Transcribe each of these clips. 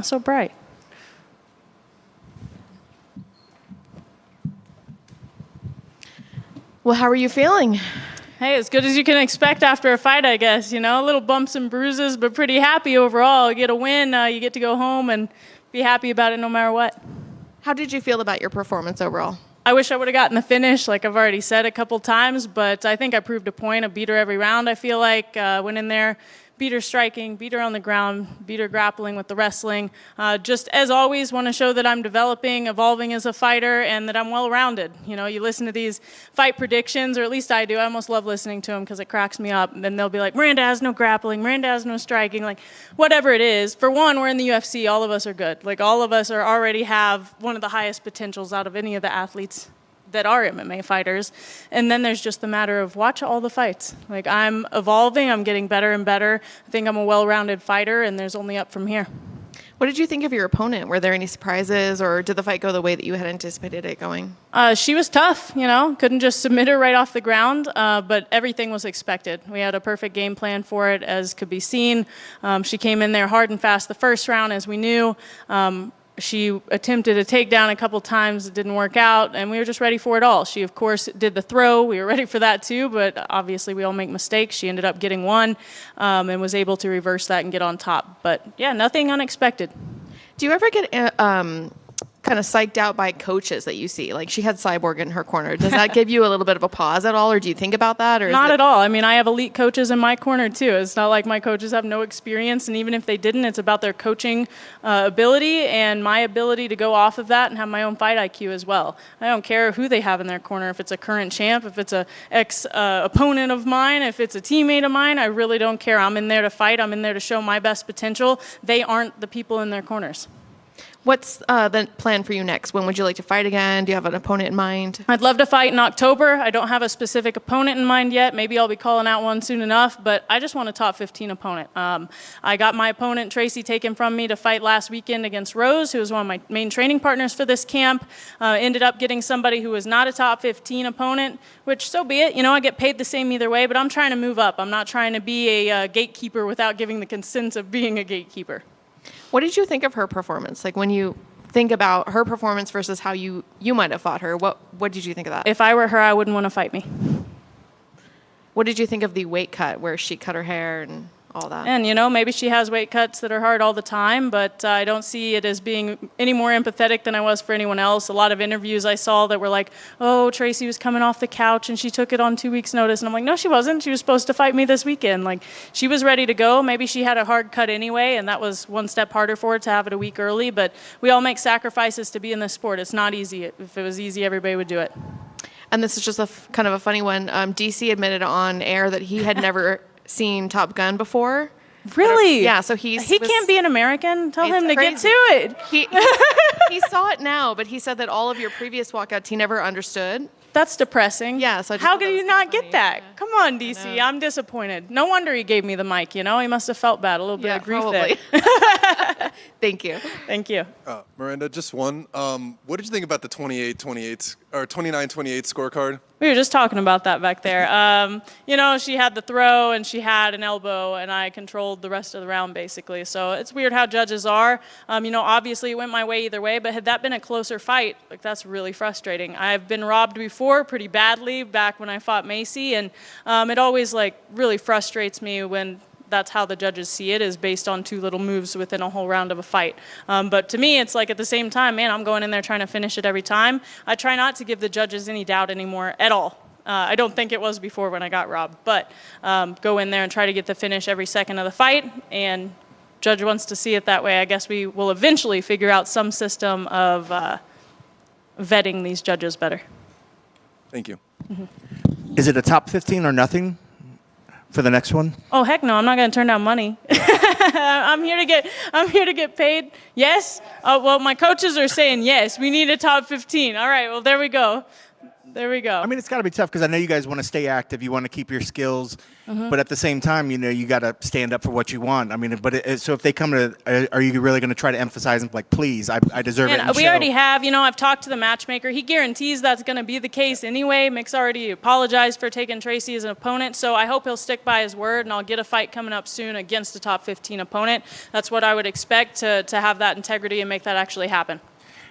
not so bright. Well, how are you feeling? Hey, as good as you can expect after a fight, I guess. You know, little bumps and bruises, but pretty happy overall. You get a win, you get to go home and be happy about it no matter what. How did you feel about your performance overall? I wish I would have gotten the finish, like I've already said a couple times, but I think I proved a point. I beat her every round, I feel like. Went in there, beat her striking, beat her on the ground, beat her grappling with the wrestling. Just as always, want to show that I'm developing, evolving as a fighter, and that I'm well-rounded. You know, you listen to these fight predictions, or at least I do. I almost love listening to them because it cracks me up. And then they'll be like, Miranda has no grappling, Miranda has no striking, like whatever it is. For one, we're in the UFC. All of us are good. Like all of us already have one of the highest potentials out of any of the athletes that are MMA fighters. And then there's just the matter of watch all the fights. Like I'm evolving, I'm getting better and better. I think I'm a well-rounded fighter, and there's only up from here. What did you think of your opponent? Were there any surprises, or did the fight go the way that you had anticipated it going? She was tough, you know, couldn't just submit her right off the ground, but everything was expected. We had a perfect game plan for it, as could be seen. She came in there hard and fast the first round, as we knew. She attempted a takedown a couple times. It didn't work out, and we were just ready for it all. She, of course, did the throw. We were ready for that, too, but obviously we all make mistakes. She ended up getting one and was able to reverse that and get on top. But, yeah, nothing unexpected. Do you ever get kind of psyched out by coaches that you see? Like she had Cyborg in her corner. Does that give you a little bit of a pause at all, or do you think about that? Or Not at all. I mean, I have elite coaches in my corner, too. It's not like my coaches have no experience, and even if they didn't, it's about their coaching ability and my ability to go off of that and have my own fight IQ as well. I don't care who they have in their corner, if it's a current champ, if it's an ex-opponent of mine, if it's a teammate of mine. I really don't care. I'm in there to fight. I'm in there to show my best potential. They aren't the people in their corners. What's the plan for you next? When would you like to fight again? Do you have an opponent in mind? I'd love to fight in October. I don't have a specific opponent in mind yet. Maybe I'll be calling out one soon enough, but I just want a top 15 opponent. I got my opponent, Tracy, taken from me to fight last weekend against Rose, who was one of my main training partners for this camp. Ended up getting somebody who was not a top 15 opponent, which so be it. You know, I get paid the same either way, but I'm trying to move up. I'm not trying to be a gatekeeper without giving the consent of being a gatekeeper. What did you think of her performance? Like when you think about her performance versus how you might have fought her, what did you think of that? If I were her, I wouldn't want to fight me. What did you think of the weight cut where she cut her hair and all that? And, you know, maybe she has weight cuts that are hard all the time, but I don't see it as being any more empathetic than I was for anyone else. A lot of interviews I saw that were like, oh, Tracy was coming off the couch and she took it on 2 weeks' notice. And I'm like, no, she wasn't. She was supposed to fight me this weekend. Like, she was ready to go. Maybe she had a hard cut anyway, and that was one step harder for her to have it a week early. But we all make sacrifices to be in this sport. It's not easy. If it was easy, everybody would do it. And this is just kind of a funny one. DC admitted on air that he had never seen Top Gun before. Really? Yeah, so he can't be an American. Tell him to crazy. get to it. He saw it now, but he said that all of your previous walkouts he never understood. That's depressing. Yeah, so how could you not get that? Come on, DC. I'm disappointed. No wonder he gave me the mic, you know? He must have felt bad, a little bit of grief probably. there. Thank you. Thank you. Miranda, just one. What did you think about the 29-28 scorecard? We were just talking about that back there. You know, she had the throw and she had an elbow, and I controlled the rest of the round, basically. So it's weird how judges are. You know, obviously it went my way either way, but had that been a closer fight, like that's really frustrating. I've been robbed before pretty badly back when I fought Macy, and it always, like, really frustrates me when that's how the judges see it, is based on 2 little moves within a whole round of a fight. But to me, it's like at the same time, man, I'm going in there trying to finish it every time. I try not to give the judges any doubt anymore at all. I don't think it was before when I got robbed, but go in there and try to get the finish every second of the fight, and judge wants to see it that way. I guess we will eventually figure out some system of vetting these judges better. Thank you. Mm-hmm. Is it a top 15 or nothing for the next one? Oh, heck no, I'm not going to turn down money. I'm here to get paid. Yes? Well, my coaches are saying yes. We need a top 15. All right, well, there we go. There we go. I mean, it's got to be tough because I know you guys want to stay active. You want to keep your skills. But at the same time, you got to stand up for what you want. I mean, so if they come to, are you really going to try to emphasize and like, please, I deserve it? And we already have, I've talked to the matchmaker. He guarantees that's going to be the case anyway. Mick's already apologized for taking Tracy as an opponent, so I hope he'll stick by his word, and I'll get a fight coming up soon against a top 15 opponent. That's what I would expect to have that integrity and make that actually happen.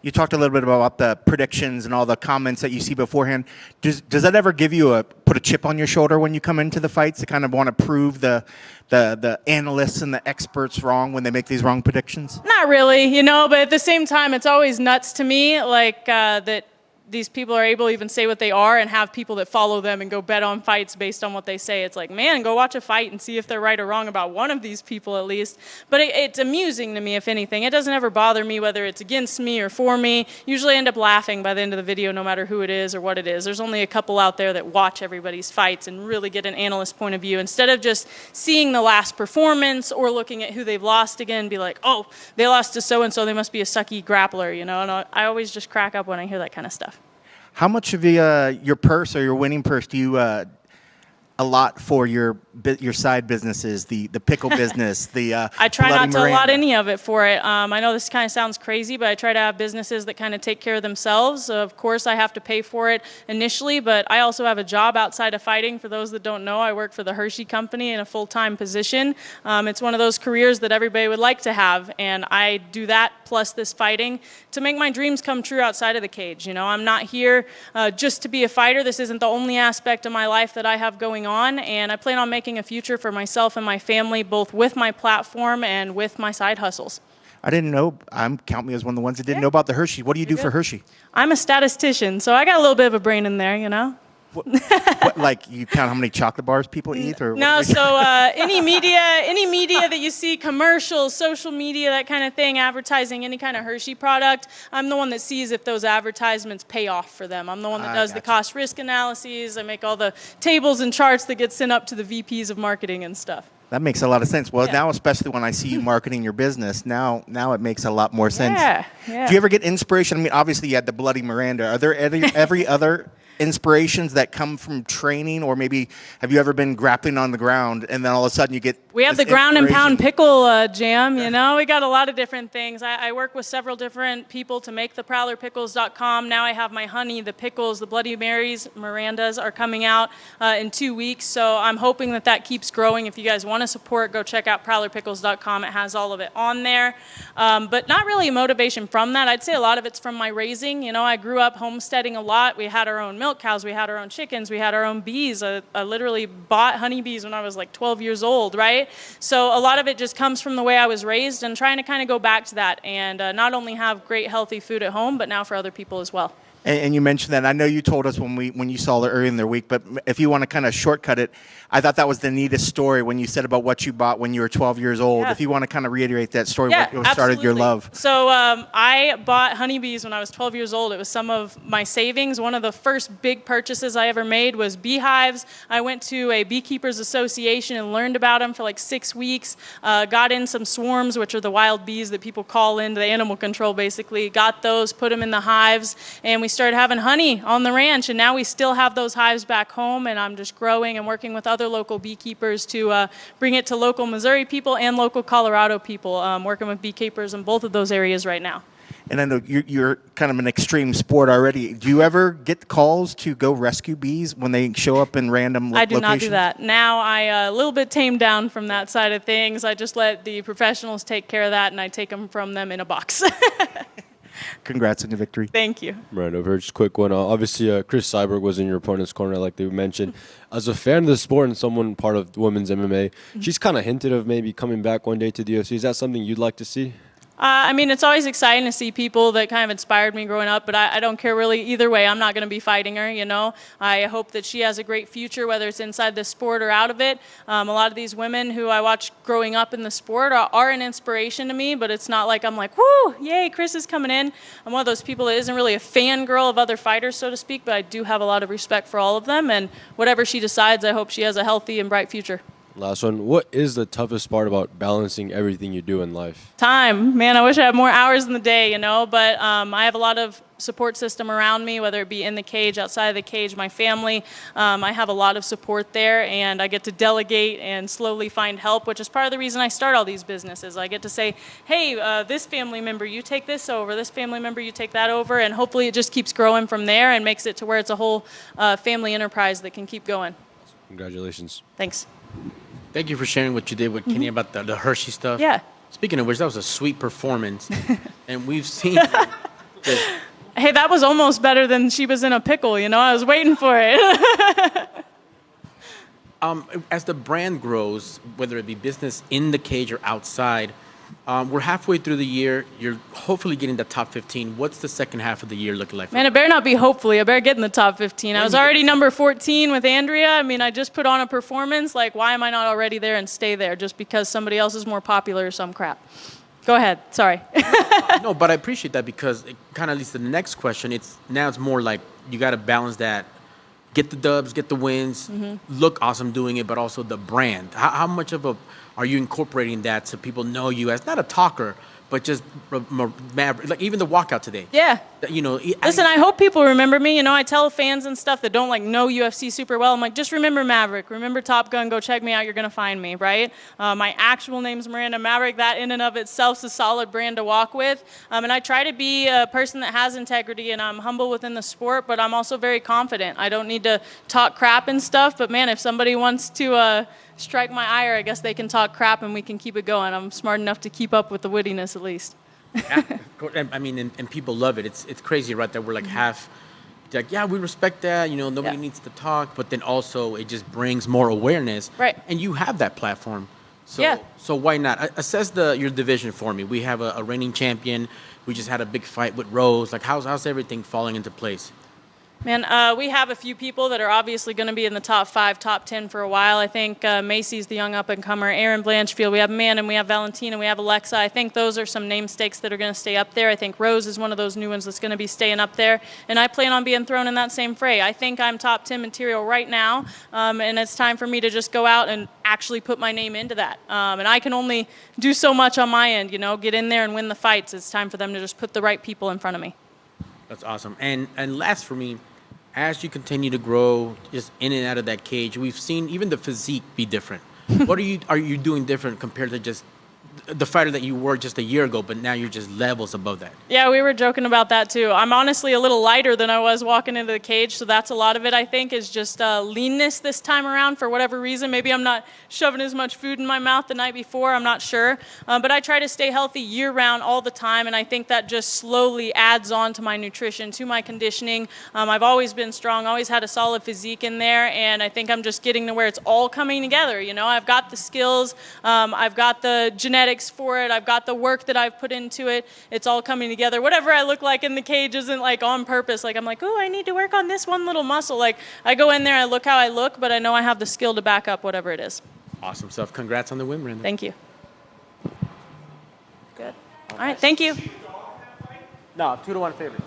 You talked a little bit about the predictions and all the comments that you see beforehand. Does that ever give you put a chip on your shoulder when you come into the fights to kind of want to prove the analysts and the experts wrong when they make these wrong predictions? Not really, but at the same time, it's always nuts to me, like that these people are able to even say what they are and have people that follow them and go bet on fights based on what they say. It's like, man, go watch a fight and see if they're right or wrong about one of these people at least. But it's amusing to me, if anything. It doesn't ever bother me whether it's against me or for me. Usually I end up laughing by the end of the video no matter who it is or what it is. There's only a couple out there that watch everybody's fights and really get an analyst point of view instead of just seeing the last performance or looking at who they've lost again and be like, oh, they lost to so-and-so, they must be a sucky grappler, And I always just crack up when I hear that kind of stuff. How much of your purse or your winning purse do you allot for your side businesses, the pickle business, I try Bloody not to Miranda? allot any of it for it. I know this kind of sounds crazy, but I try to have businesses that kind of take care of themselves. Of course, I have to pay for it initially, but I also have a job outside of fighting. For those that don't know, I work for the Hershey Company in a full-time position. It's one of those careers that everybody would like to have, and I do that plus this fighting to make my dreams come true outside of the cage. I'm not here just to be a fighter. This isn't the only aspect of my life that I have going on, and I plan on making a future for myself and my family, both with my platform and with my side hustles. I didn't know. Count me as one of the ones that didn't know about the Hershey. What do you do for Hershey? I'm a statistician, so I got a little bit of a brain in there, What, like you count how many chocolate bars people eat, or No, so any media that you see, commercials, social media, that kind of thing, advertising any kind of Hershey product, I'm the one that sees if those advertisements pay off for them. I'm the one that does the cost-risk analyses. I make all the tables and charts that get sent up to the VPs of marketing and stuff. That makes a lot of sense. Well, now especially when I see you marketing your business, now it makes a lot more sense. Yeah. Do you ever get inspiration? I mean, obviously you had the Bloody Miranda. Are there every other inspirations that come from training, or maybe have you ever been grappling on the ground and then all of a sudden you get We have the ground and pound pickle jam, we got a lot of different things. I work with several different people to make the ProwlerPickles.com. Now I have my honey, the pickles, the Bloody Marys, Mirandas are coming out in 2 weeks, so I'm hoping that keeps growing. If you guys want to support, go check out ProwlerPickles.com. It has all of it on there, but not really motivation from that. I'd say a lot of it's from my raising. I grew up homesteading a lot. We had our own milk cows, we had our own chickens, we had our own bees. I literally bought honeybees when I was like 12 years old, right? So a lot of it just comes from the way I was raised and trying to kind of go back to that and not only have great healthy food at home, but now for other people as well. And you mentioned that. I know you told us when you saw it earlier in the week, but if you want to kind of shortcut it, I thought that was the neatest story when you said about what you bought when you were 12 years old. Yeah. If you want to kind of reiterate that story, Yeah, what started your love? So I bought honeybees when I was 12 years old. It was some of my savings. One of the first big purchases I ever made was beehives. I went to a beekeepers association and learned about them for like 6 weeks. Got in some swarms, which are the wild bees that people call into the animal control basically. Got those, put them in the hives, and we started having honey on the ranch. And now we still have those hives back home, and I'm just growing and working with other local beekeepers to bring it to local Missouri people and local Colorado people. Working with beekeepers in both of those areas right now. And I know you're kind of an extreme sport already. Do you ever get calls to go rescue bees when they show up in random locations? I do not do that. Now I a little bit tamed down from that side of things. I just let the professionals take care of that, and I take them from them in a box. Congrats on your victory. Thank you. Right, over here, just a quick one. Obviously, Chris Cyborg was in your opponent's corner, like they mentioned. As a fan of the sport and someone part of women's MMA, she's kind of hinted of maybe coming back one day to the UFC. Is that something you'd like to see? I mean, it's always exciting to see people that kind of inspired me growing up, but I don't care really either way. I'm not going to be fighting her, I hope that she has a great future, whether it's inside the sport or out of it. A lot of these women who I watched growing up in the sport are an inspiration to me, but it's not like I'm like, whoo, yay, Chris is coming in. I'm one of those people that isn't really a fangirl of other fighters, so to speak, but I do have a lot of respect for all of them, and whatever she decides, I hope she has a healthy and bright future. Last one. What is the toughest part about balancing everything you do in life? Time, man. I wish I had more hours in the day, but I have a lot of support system around me, whether it be in the cage, outside of the cage, my family. I have a lot of support there, and I get to delegate and slowly find help, which is part of the reason I start all these businesses. I get to say, hey, this family member, you take this over, this family member, you take that over, and hopefully it just keeps growing from there and makes it to where it's a whole family enterprise that can keep going. Congratulations. Thanks. Thank you for sharing what you did with Kenny about the Hershey stuff. Yeah. Speaking of which, that was a sweet performance. And we've seen this. Hey, that was almost better than she was in a pickle, I was waiting for it. As the brand grows, whether it be business in the cage or outside, we're halfway through the year. You're hopefully getting the top 15. What's the second half of the year looking like? Man, it better not be hopefully. I better get in the top 15. I was already number 14 with Andrea. I just put on a performance. Why am I not already there and stay there just because somebody else is more popular or some crap? Go ahead. Sorry. No, but I appreciate that because it kind of leads to the next question. It's more like you got to balance that. Get the dubs, get the wins, look awesome doing it, but also the brand. How much of are you incorporating that so people know you as not a talker, but just Maverick? Like even the walkout today. Yeah. Listen, I hope people remember me. I tell fans and stuff that don't know UFC super well. I'm like, just remember Maverick, remember Top Gun, go check me out. You're gonna find me, right? My actual name's Miranda Maverick. That in and of itself is a solid brand to walk with. And I try to be a person that has integrity, and I'm humble within the sport, but I'm also very confident. I don't need to talk crap and stuff. But man, if somebody wants to strike my ire, I guess they can talk crap and we can keep it going. I'm smart enough to keep up with the wittiness at least. Yeah, and people love it. It's crazy, right? That we're half, yeah, we respect that. Nobody needs to talk, but then also it just brings more awareness. Right. And you have that platform, so why not? Assess your division for me. We have a reigning champion. We just had a big fight with Rose. How's everything falling into place? Man, we have a few people that are obviously going to be in the top 5, top 10 for a while. I think Macy's the young up-and-comer, Aaron Blanchfield. We have Manon, we have Valentina, we have Alexa. I think those are some name stakes that are going to stay up there. I think Rose is one of those new ones that's going to be staying up there. And I plan on being thrown in that same fray. I think I'm top 10 material right now, and it's time for me to just go out and actually put my name into that. And I can only do so much on my end, get in there and win the fights. It's time for them to just put the right people in front of me. That's awesome. And last for me, as you continue to grow just in and out of that cage, we've seen even the physique be different. What are you doing different compared to just the fighter that you were just a year ago, but now you're just levels above that? Yeah, we were joking about that too. I'm honestly a little lighter than I was walking into the cage, so that's a lot of it, I think, is just leanness this time around for whatever reason. Maybe I'm not shoving as much food in my mouth the night before, I'm not sure. But I try to stay healthy year-round all the time, and I think that just slowly adds on to my nutrition, to my conditioning. I've always been strong, always had a solid physique in there, and I think I'm just getting to where it's all coming together. I've got the skills, I've got the genetics for it, I've got the work that I've put into it. It's all coming together. Whatever I look like in the cage isn't on purpose. I'm oh, I need to work on this one little muscle. I go in there, I look how I look, but I know I have the skill to back up whatever it is. Awesome stuff. Congrats on the win, Miranda. Thank you. Good. All right, thank you. No, 2-1 favorite.